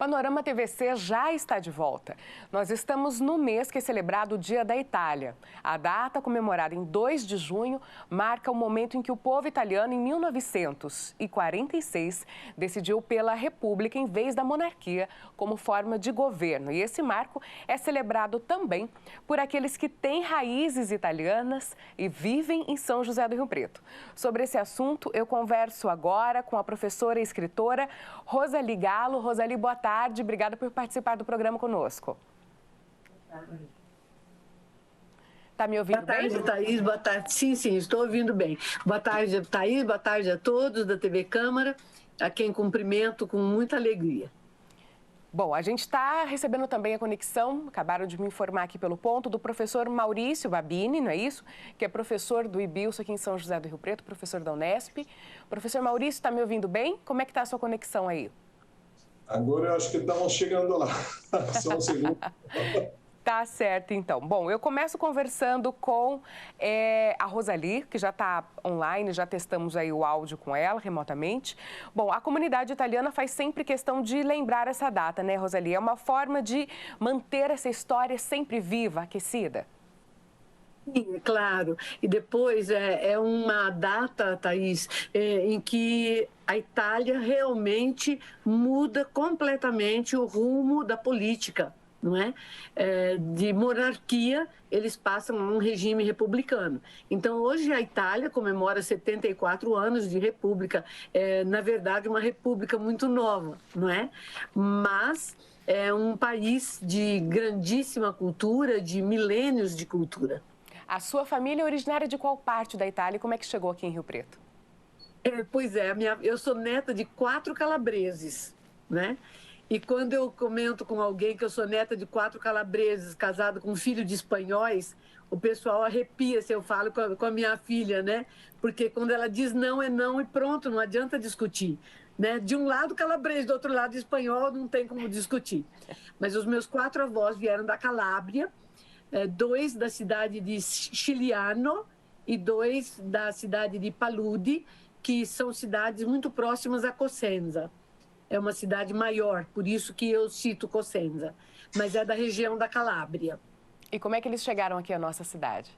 Panorama TVC já está de volta. Nós estamos no mês que é celebrado o Dia da Itália. A data, comemorada em 2 de junho, marca o momento em que o povo italiano, em 1946, decidiu pela república em vez da monarquia como forma de governo. E esse marco é celebrado também por aqueles que têm raízes italianas e vivem em São José do Rio Preto. Sobre esse assunto, eu converso agora com a professora e escritora Rosali Gallo. Rosali, boa tarde. Obrigada por participar do programa conosco. Está me ouvindo bem? Boa tarde, Thaís. Boa tarde. Sim, estou ouvindo bem. Boa tarde, Thaís. Boa tarde a todos da TV Câmara, a quem cumprimento com muita alegria. Bom, a gente está recebendo também a conexão, acabaram de me informar aqui pelo ponto, do professor Maurício Babini, não é isso? Que é professor do IBILSO aqui em São José do Rio Preto, professor da Unesp. Professor Maurício, está me ouvindo bem? Como é que está a sua conexão aí? Agora eu acho que estamos chegando lá. Só um segundo. Tá certo, então. Bom, eu começo conversando com a Rosali, que já está online, já testamos aí o áudio com ela remotamente. Bom, a comunidade italiana faz sempre questão de lembrar essa data, né, Rosali? É uma forma de manter essa história sempre viva, aquecida. Sim, é claro. E depois é uma data, Thaís, em que a Itália realmente muda completamente o rumo da política, não é? De monarquia, eles passam a um regime republicano. Então, hoje a Itália comemora 74 anos de república. Na verdade, uma república muito nova, não é? Mas é um país de grandíssima cultura, de milênios de cultura. A sua família é originária de qual parte da Itália e como é que chegou aqui em Rio Preto? Pois é, eu sou neta de 4 calabreses, né? E quando eu comento com alguém que eu sou neta de 4 calabreses, casada com um filho de espanhóis, o pessoal arrepia se eu falo com a minha filha, né? Porque quando ela diz não, é não e pronto, não adianta discutir. Né? De um lado calabrese, do outro lado espanhol, não tem como discutir. Mas os meus 4 avós vieram da Calábria, 2 da cidade de Chigliano e 2 da cidade de Paludi, que são cidades muito próximas a Cosenza. É uma cidade maior, por isso que eu cito Cosenza, mas é da região da Calábria. E como é que eles chegaram aqui à nossa cidade?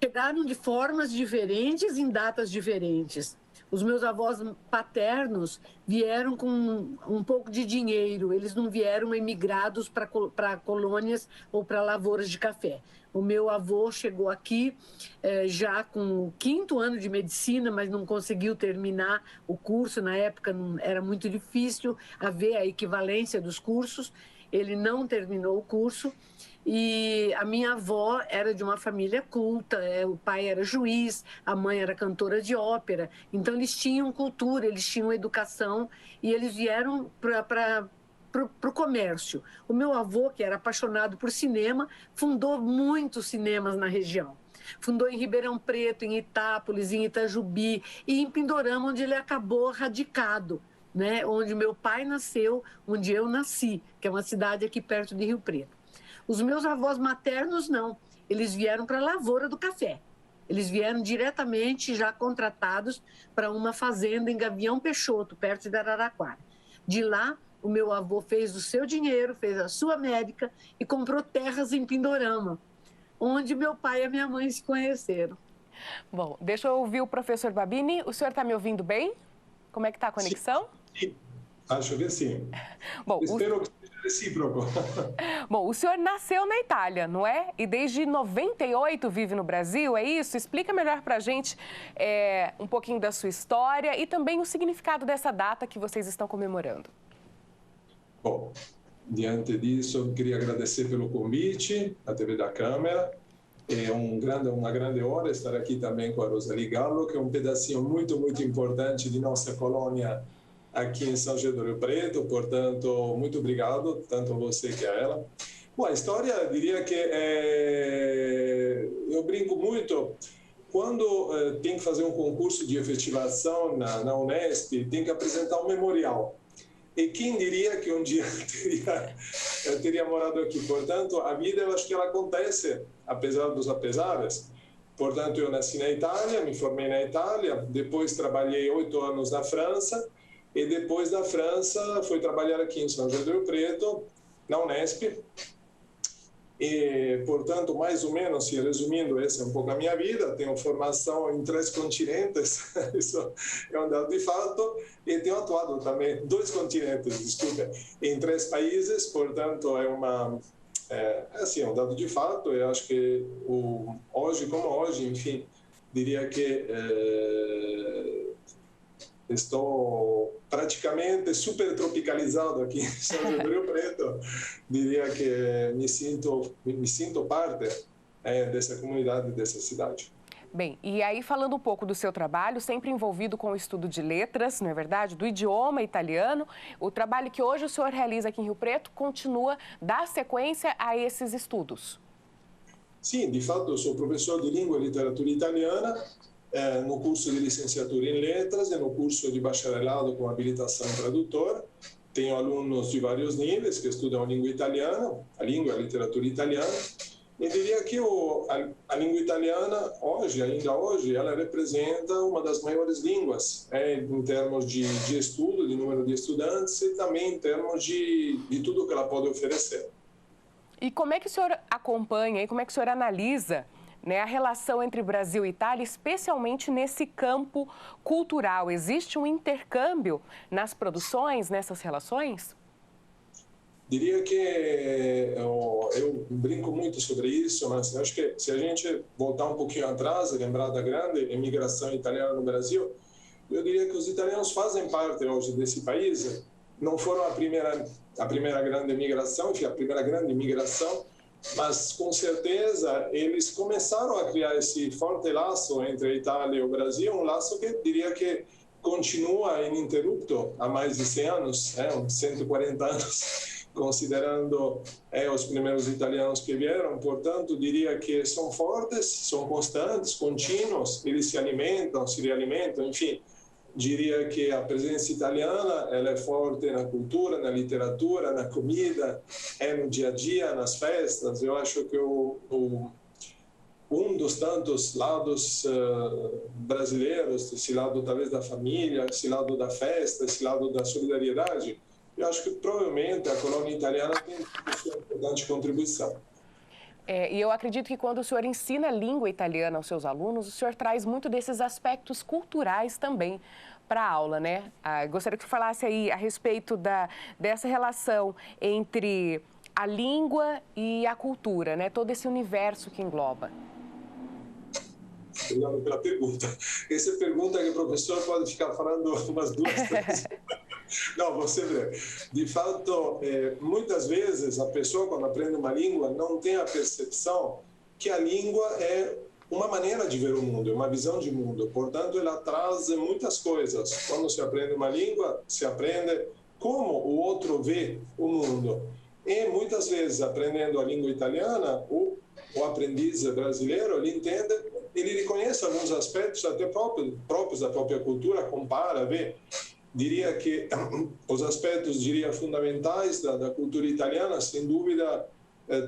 Chegaram de formas diferentes, em datas diferentes. Os meus avós paternos vieram com um pouco de dinheiro, eles não vieram emigrados para colônias ou para lavouras de café. O meu avô chegou aqui já com o 5º ano de medicina, mas não conseguiu terminar o curso. Na época era muito difícil haver a equivalência dos cursos. Ele não terminou o curso. E a minha avó era de uma família culta, o pai era juiz, a mãe era cantora de ópera. Então, eles tinham cultura, eles tinham educação e eles vieram para o comércio. O meu avô, que era apaixonado por cinema, fundou muitos cinemas na região. Fundou em Ribeirão Preto, em Itápolis, em Itajubi e em Pindorama, onde ele acabou radicado, né? Onde meu pai nasceu, onde eu nasci, que é uma cidade aqui perto de Rio Preto. Os meus avós maternos, não. Eles vieram para a lavoura do café. Eles vieram diretamente já contratados para uma fazenda em Gavião Peixoto, perto de Araraquara. De lá, o meu avô fez o seu dinheiro, fez a sua médica e comprou terras em Pindorama, onde meu pai e a minha mãe se conheceram. Bom, deixa eu ouvir o professor Babini. O senhor está me ouvindo bem? Como é que está a conexão? Sim. Acho que sim. Bom, espero que seja recíproco. Bom, o senhor nasceu na Itália, não é? E desde 98 vive no Brasil, é isso? Explica melhor para a gente um pouquinho da sua história e também o significado dessa data que vocês estão comemorando. Bom, diante disso, eu queria agradecer pelo convite à TV da Câmara. É uma grande honra estar aqui também com a Rosali Gallo, que é um pedacinho muito, muito importante de nossa colônia aqui em São José do Rio Preto, portanto, muito obrigado, tanto a você que a ela. Bom, a história, eu diria que eu brinco muito, quando tem que fazer um concurso de efetivação na Unesp, tem que apresentar um memorial. E quem diria que um dia eu teria morado aqui? Portanto, a vida, eu acho que ela acontece, apesar dos apesares. Portanto, eu nasci na Itália, me formei na Itália, depois trabalhei 8 anos na França, e depois da França fui trabalhar aqui em São José do Rio Preto, na Unesp. E, portanto, mais ou menos, resumindo, essa é um pouco a minha vida. Tenho formação em 3 continentes, isso é um dado de fato, e tenho atuado também, 2 continentes, desculpe, em 3 países, portanto, é um dado de fato. Eu acho que hoje, como hoje, enfim, diria que estou praticamente super tropicalizado aqui em São José do Rio Preto. Diria que me sinto parte dessa comunidade, dessa cidade. Bem, e aí falando um pouco do seu trabalho, sempre envolvido com o estudo de letras, não é verdade? Do idioma italiano, o trabalho que hoje o senhor realiza aqui em Rio Preto continua, dá sequência a esses estudos? Sim, de fato, eu sou professor de língua e literatura italiana, no curso de licenciatura em letras e no curso de bacharelado com habilitação tradutor. Tenho alunos de vários níveis que estudam a língua italiana, a língua e a literatura italiana. E diria que a língua italiana, ainda hoje, ela representa uma das maiores línguas, em termos de estudo, de número de estudantes e também em termos de tudo que ela pode oferecer. E como é que o senhor acompanha e como é que o senhor analisa, né, a relação entre Brasil e Itália, especialmente nesse campo cultural? Existe um intercâmbio nas produções, nessas relações? Diria que eu brinco muito sobre isso, mas acho que se a gente voltar um pouquinho atrás e lembrar da grande imigração italiana no Brasil, eu diria que os italianos fazem parte hoje desse país. Não foram a primeira grande imigração, enfim, a primeira grande imigração, mas com certeza eles começaram a criar esse forte laço entre a Itália e o Brasil, um laço que diria que continua ininterrupto há mais de 100 anos, uns 140 anos, considerando os primeiros italianos que vieram. Portanto, diria que são fortes, são constantes, contínuos, eles se alimentam, se realimentam, enfim. Diria que a presença italiana ela é forte na cultura, na literatura, na comida, no dia a dia, nas festas. Eu acho que um dos tantos lados brasileiros, esse lado talvez da família, esse lado da festa, esse lado da solidariedade, eu acho que provavelmente a colônia italiana tem uma importante contribuição. E eu acredito que quando o senhor ensina a língua italiana aos seus alunos, o senhor traz muito desses aspectos culturais também para a aula, né? Gostaria que você falasse aí a respeito dessa relação entre a língua e a cultura, né? Todo esse universo que engloba. Obrigado pela pergunta. Essa pergunta que o professor pode ficar falando umas 2, 3. Não, você vê. De fato, muitas vezes a pessoa, quando aprende uma língua, não tem a percepção que a língua é uma maneira de ver o mundo, é uma visão de mundo. Portanto, ela traz muitas coisas. Quando se aprende uma língua, se aprende como o outro vê o mundo. E muitas vezes, aprendendo a língua italiana, o aprendiz brasileiro, ele reconhece alguns aspectos até próprios da própria cultura, compara, vê. Diria que os aspectos, fundamentais da cultura italiana, sem dúvida,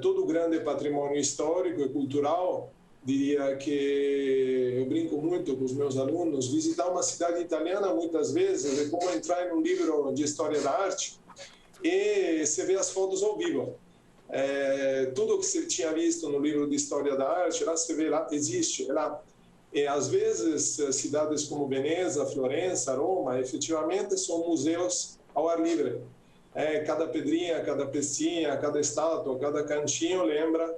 todo o grande patrimônio histórico e cultural. Diria que eu brinco muito com os meus alunos, visitar uma cidade italiana muitas vezes é como entrar em um livro de história da arte e você vê as fotos ao vivo. Tudo que você tinha visto no livro de história da arte, lá você vê, lá existe, lá. E às vezes cidades como Veneza, Florença, Roma, efetivamente são museus ao ar livre. Cada pedrinha, cada pecinha, cada estátua, cada cantinho lembra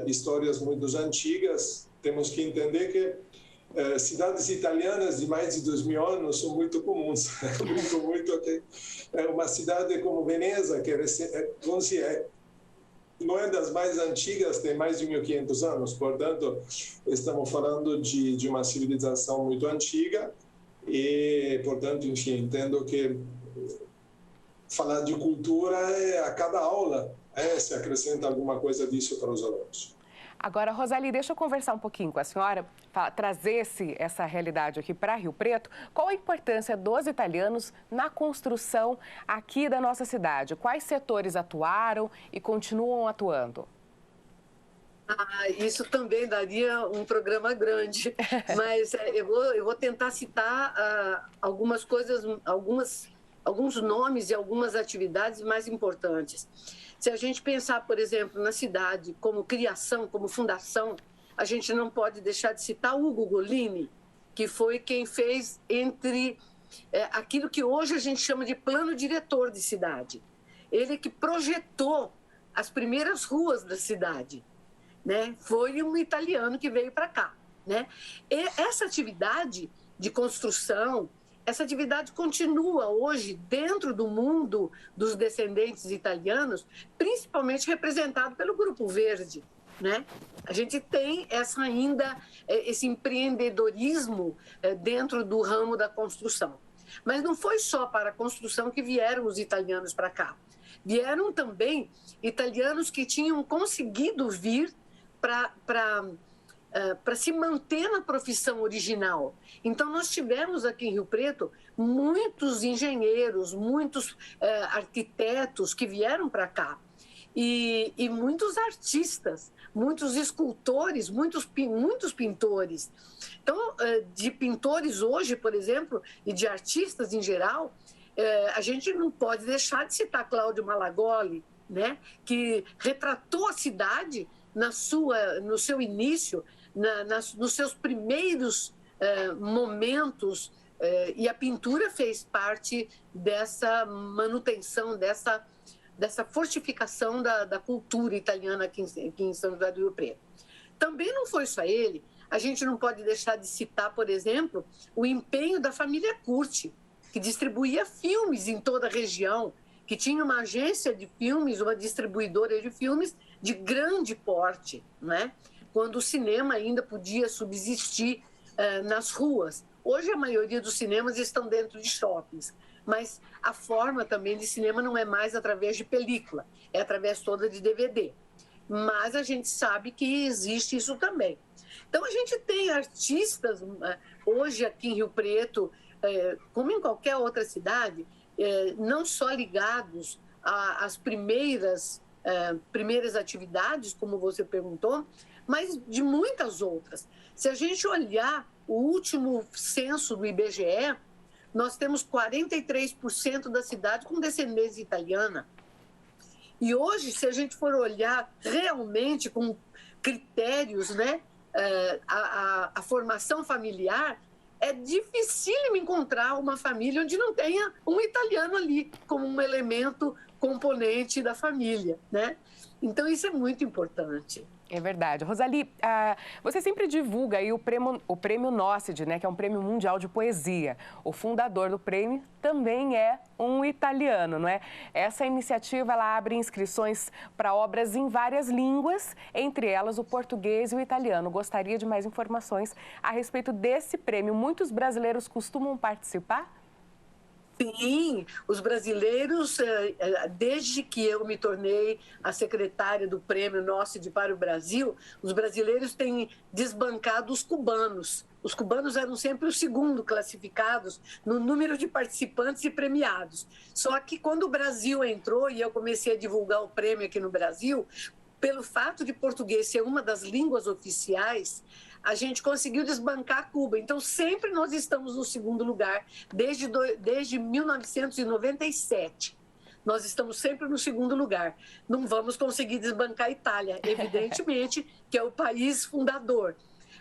histórias muito antigas. Temos que entender que cidades italianas de mais de 2000 anos são muito comuns. Uma cidade como Veneza, que não é das mais antigas, tem mais de 1500 anos, portanto, estamos falando de uma civilização muito antiga e, portanto, enfim, entendo que falar de cultura a cada aula se acrescenta alguma coisa disso para os alunos. Agora, Rosali, deixa eu conversar um pouquinho com a senhora, trazer essa realidade aqui para Rio Preto. Qual a importância dos italianos na construção aqui da nossa cidade? Quais setores atuaram e continuam atuando? Isso também daria um programa grande, mas eu vou tentar citar algumas coisas, algumas alguns nomes e algumas atividades mais importantes. Se a gente pensar, por exemplo, na cidade como criação, como fundação, a gente não pode deixar de citar Ugo Golini, que foi quem fez aquilo que hoje a gente chama de plano diretor de cidade. Ele que projetou as primeiras ruas da cidade, né? Foi um italiano que veio para cá, né? E essa atividade de construção, essa atividade continua hoje dentro do mundo dos descendentes italianos, principalmente representado pelo Grupo Verde, né? A gente tem esse empreendedorismo dentro do ramo da construção. Mas não foi só para a construção que vieram os italianos para cá. Vieram também italianos que tinham conseguido vir para se manter na profissão original. Então, nós tivemos aqui em Rio Preto muitos engenheiros, muitos arquitetos que vieram para cá. E muitos artistas, muitos escultores, muitos pintores. Então, de pintores hoje, por exemplo, e de artistas em geral, a gente não pode deixar de citar Cláudio Malagoli, né? Que retratou a cidade no seu início, nos seus primeiros momentos, e a pintura fez parte dessa manutenção, dessa fortificação da cultura italiana aqui em São José do Rio Preto. Também não foi só ele, a gente não pode deixar de citar, por exemplo, o empenho da família Curti, que distribuía filmes em toda a região, que tinha uma agência de filmes, uma distribuidora de filmes de grande porte, né? Quando o cinema ainda podia subsistir nas ruas. Hoje a maioria dos cinemas estão dentro de shoppings, mas a forma também de cinema não é mais através de película, é através toda de DVD. Mas a gente sabe que existe isso também. Então a gente tem artistas hoje aqui em Rio Preto, como em qualquer outra cidade, não só ligados às primeiras atividades, como você perguntou, mas de muitas outras. Se a gente olhar o último censo do IBGE, nós temos 43% da cidade com descendência italiana. E hoje, se a gente for olhar realmente com critérios, né, a formação familiar, é dificílimo encontrar uma família onde não tenha um italiano ali como um elemento componente da família, né? Então, isso é muito importante. É verdade. Rosali, você sempre divulga aí o prêmio Nocide, né, que é um prêmio mundial de poesia. O fundador do prêmio também é um italiano, não é? Essa iniciativa ela abre inscrições para obras em várias línguas, entre elas o português e o italiano. Gostaria de mais informações a respeito desse prêmio. Muitos brasileiros costumam participar? Sim, os brasileiros, desde que eu me tornei a secretária do Prêmio Nocide para o Brasil, os brasileiros têm desbancado os cubanos. Os cubanos eram sempre os segundos classificados no número de participantes e premiados. Só que quando o Brasil entrou e eu comecei a divulgar o prêmio aqui no Brasil, pelo fato de português ser uma das línguas oficiais, a gente conseguiu desbancar Cuba. Então, sempre nós estamos no segundo lugar, desde 1997. Nós estamos sempre no segundo lugar. Não vamos conseguir desbancar a Itália, evidentemente, que é o país fundador.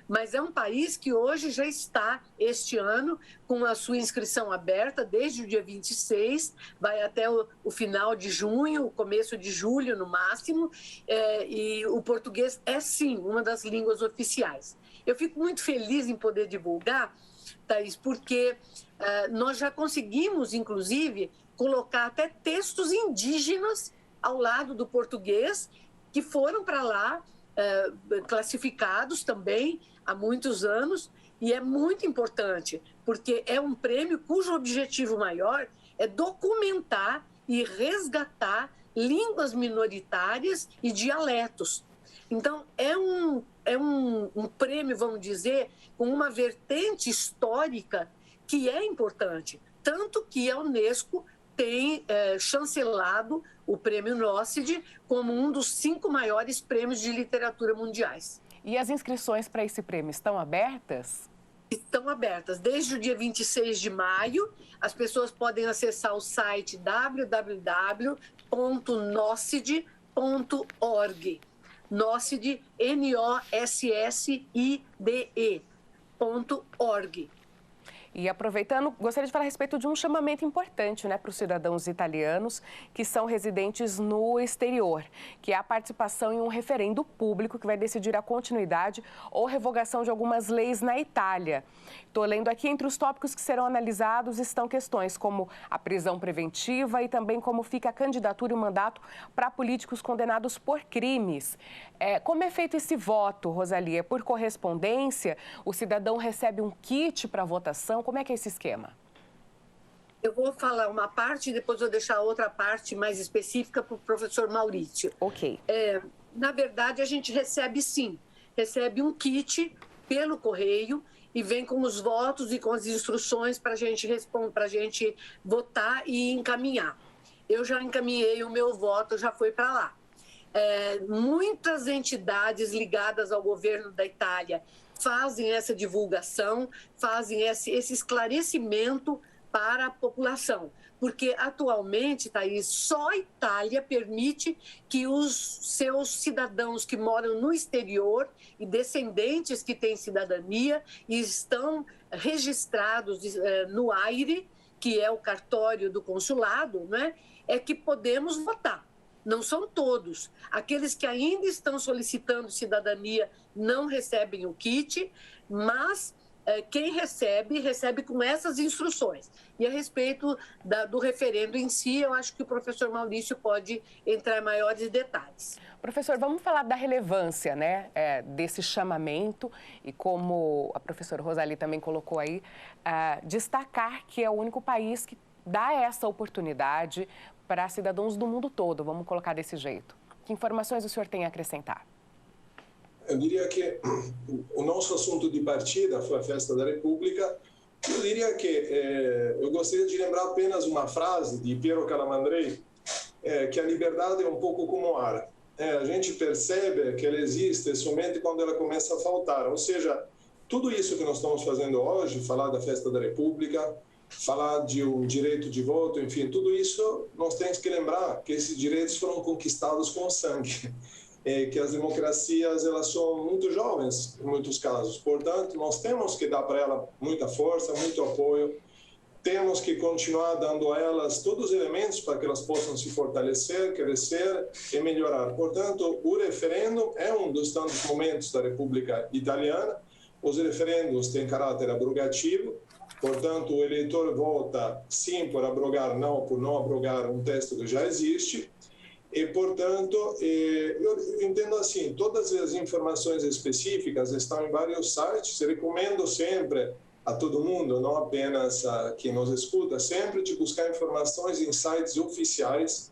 Mas é um país que hoje já está, este ano, com a sua inscrição aberta, desde o dia 26, vai até o final de junho, o começo de julho, no máximo, e o português é, sim, uma das línguas oficiais. Eu fico muito feliz em poder divulgar, Thaís, porque nós já conseguimos, inclusive, colocar até textos indígenas ao lado do português, que foram para lá, classificados também há muitos anos, e é muito importante, porque é um prêmio cujo objetivo maior é documentar e resgatar línguas minoritárias e dialetos. Então, é um prêmio, vamos dizer, com uma vertente histórica que é importante, tanto que a Unesco tem chancelado o Prêmio Nocide como um dos 5 maiores prêmios de literatura mundiais. E as inscrições para esse prêmio estão abertas? Estão abertas. Desde o dia 26 de maio, as pessoas podem acessar o site www.nosside.org. Nosside, Nosside.org. E aproveitando, gostaria de falar a respeito de um chamamento importante, né, para os cidadãos italianos que são residentes no exterior, que é a participação em um referendo público que vai decidir a continuidade ou revogação de algumas leis na Itália. Estou lendo aqui, entre os tópicos que serão analisados estão questões como a prisão preventiva e também como fica a candidatura e o mandato para políticos condenados por crimes. Como é feito esse voto, Rosalie? É por correspondência? O cidadão recebe um kit para votação? Como é que é esse esquema? Eu vou falar uma parte e depois vou deixar outra parte mais específica para o professor Maurício. Ok. Na verdade, a gente recebe sim, recebe um kit pelo correio e vem com os votos e com as instruções para a gente votar e encaminhar. Eu já encaminhei o meu voto, já foi para lá. Muitas entidades ligadas ao governo da Itália fazem essa divulgação, fazem esse esclarecimento para a população. Porque atualmente, Thaís, só a Itália permite que os seus cidadãos que moram no exterior e descendentes que têm cidadania e estão registrados no AIRE, que é o cartório do consulado, né, é que podemos votar. Não são todos. Aqueles que ainda estão solicitando cidadania não recebem o kit, mas quem recebe com essas instruções. E a respeito do referendo em si, eu acho que o professor Maurício pode entrar em maiores detalhes. Professor, vamos falar da relevância, né, desse chamamento e como a professora Rosalie também colocou aí, destacar que é o único país que dá essa oportunidade para cidadãos do mundo todo, vamos colocar desse jeito. Que informações o senhor tem a acrescentar? Eu diria que o nosso assunto de partida foi a Festa da República. Eu diria que eu gostaria de lembrar apenas uma frase de Piero Calamandrei, que a liberdade é um pouco como o ar. A gente percebe que ela existe somente quando ela começa a faltar. Ou seja, tudo isso que nós estamos fazendo hoje, falar da Festa da República, falar de um direito de voto, enfim, tudo isso nós temos que lembrar que esses direitos foram conquistados com sangue, que as democracias elas são muito jovens em muitos casos, portanto nós temos que dar para elas muita força, muito apoio, temos que continuar dando a elas todos os elementos para que elas possam se fortalecer, crescer e melhorar. Portanto, o referendo é um dos tantos momentos da República Italiana. Os referendos têm caráter abrogativo. Portanto, o eleitor vota sim por abrogar, não por não abrogar um texto que já existe. E, portanto, eu entendo assim, todas as informações específicas estão em vários sites. Eu recomendo sempre a todo mundo, não apenas a quem nos escuta, sempre de buscar informações em sites oficiais,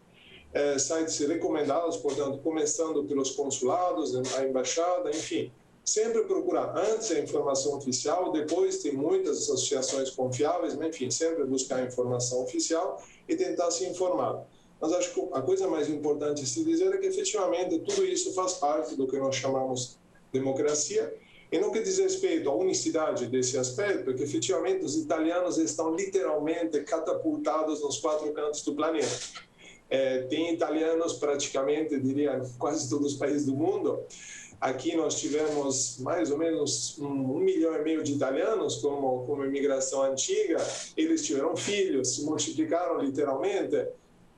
sites recomendados, portanto, começando pelos consulados, a embaixada, enfim. Sempre procurar antes a informação oficial, depois tem muitas associações confiáveis, mas enfim, sempre buscar a informação oficial e tentar se informar. Mas acho que a coisa mais importante a se dizer é que efetivamente tudo isso faz parte do que nós chamamos de democracia e no que diz respeito à unicidade desse aspecto, é que efetivamente os italianos estão literalmente catapultados nos 4 cantos do planeta. Tem italianos praticamente, diria, em quase todos os países do mundo. Aqui nós tivemos mais ou menos 1,5 milhão de italianos como imigração antiga. Eles tiveram filhos, se multiplicaram literalmente.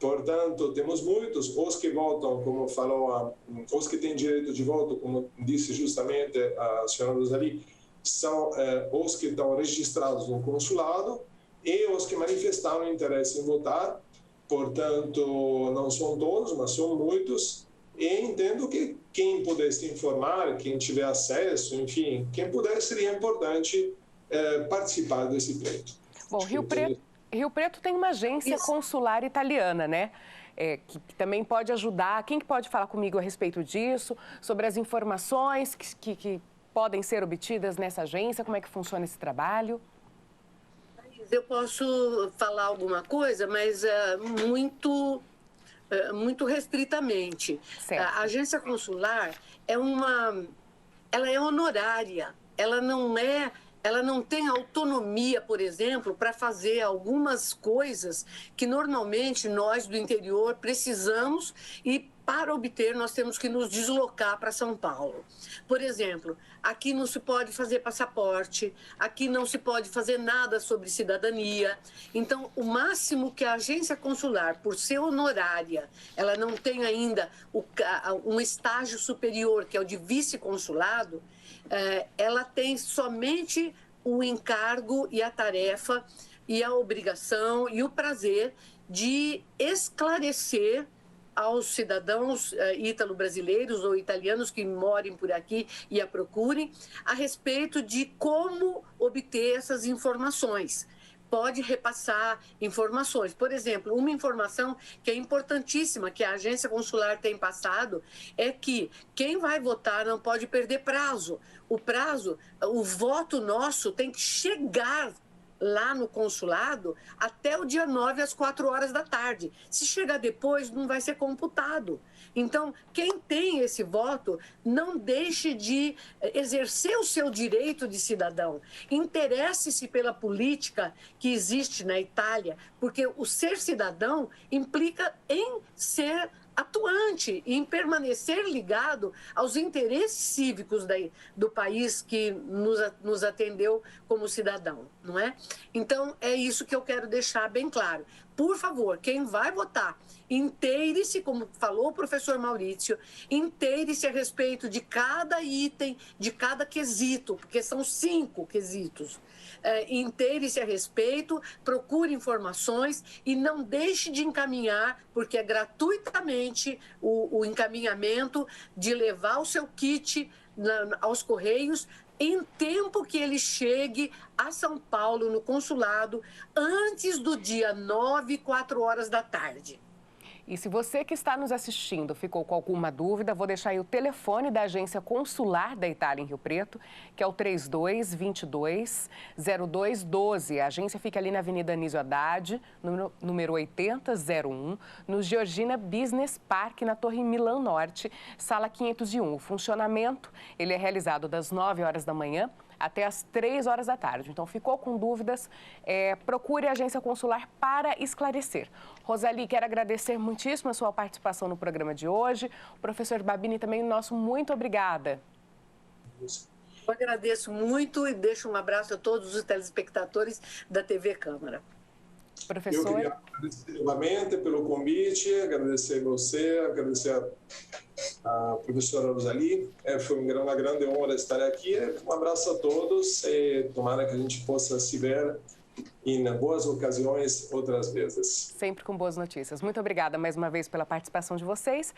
Portanto, temos muitos. Os que votam, como falou, os que têm direito de voto, como disse justamente a senhora Rosalie, são os que estão registrados no consulado e os que manifestaram interesse em votar. Portanto, não são todos, mas são muitos. E entendo que quem pudesse informar, quem tiver acesso, enfim, quem puder, seria importante participar desse pleito. Bom, Rio Preto tem uma agência consular italiana, né? Que também pode ajudar. Quem que pode falar comigo a respeito disso? Sobre as informações que podem ser obtidas nessa agência? Como é que funciona esse trabalho? Eu posso falar alguma coisa, mas muito restritamente. Certo. A agência consular ela é honorária, ela não é ela não tem autonomia, por exemplo, para fazer algumas coisas que normalmente nós do interior precisamos e para obter nós temos que nos deslocar para São Paulo. Por exemplo, aqui não se pode fazer passaporte, aqui não se pode fazer nada sobre cidadania. Então, o máximo que a agência consular, por ser honorária, ela não tem ainda um estágio superior, que é o de vice-consulado, ela tem somente o encargo e a tarefa e a obrigação e o prazer de esclarecer aos cidadãos ítalo-brasileiros ou italianos que morem por aqui e a procurem a respeito de como obter essas informações. Pode repassar informações. Por exemplo, uma informação que é importantíssima que a agência consular tem passado é que quem vai votar não pode perder prazo. O voto nosso tem que chegar lá no consulado até o dia 9 às 4 horas da tarde. Se chegar depois, não vai ser computado. Então, quem tem esse voto, não deixe de exercer o seu direito de cidadão. Interesse-se pela política que existe na Itália, porque o ser cidadão implica em ser atuante, em permanecer ligado aos interesses cívicos do país que nos atendeu como cidadão, não é? Então, é isso que eu quero deixar bem claro. Por favor, quem vai votar, inteire-se, como falou o professor Maurício, inteire-se a respeito de cada item, de cada quesito, porque são 5 quesitos. Inteire-se a respeito, procure informações e não deixe de encaminhar, porque é gratuitamente o encaminhamento de levar o seu kit aos Correios em tempo que ele chegue a São Paulo, no consulado, antes do dia 9, 4 horas da tarde. E se você que está nos assistindo ficou com alguma dúvida, vou deixar aí o telefone da Agência Consular da Itália em Rio Preto, que é o 3222-0212. A agência fica ali na Avenida Anísio Haddad, número 8001, no Georgina Business Park, na Torre Milão Norte, sala 501. O funcionamento, ele é realizado das 9 horas da manhã até às 3 horas da tarde. Então, ficou com dúvidas, procure a agência consular para esclarecer. Rosali, quero agradecer muitíssimo a sua participação no programa de hoje. O professor Babbini também, nosso muito obrigada. Eu agradeço muito e deixo um abraço a todos os telespectadores da TV Câmara. Professor? Eu queria agradecer novamente pelo convite, agradecer você, agradecer a professora Rosali. Foi uma grande honra estar aqui. Um abraço a todos e tomara que a gente possa se ver em boas ocasiões outras vezes. Sempre com boas notícias. Muito obrigada mais uma vez pela participação de vocês.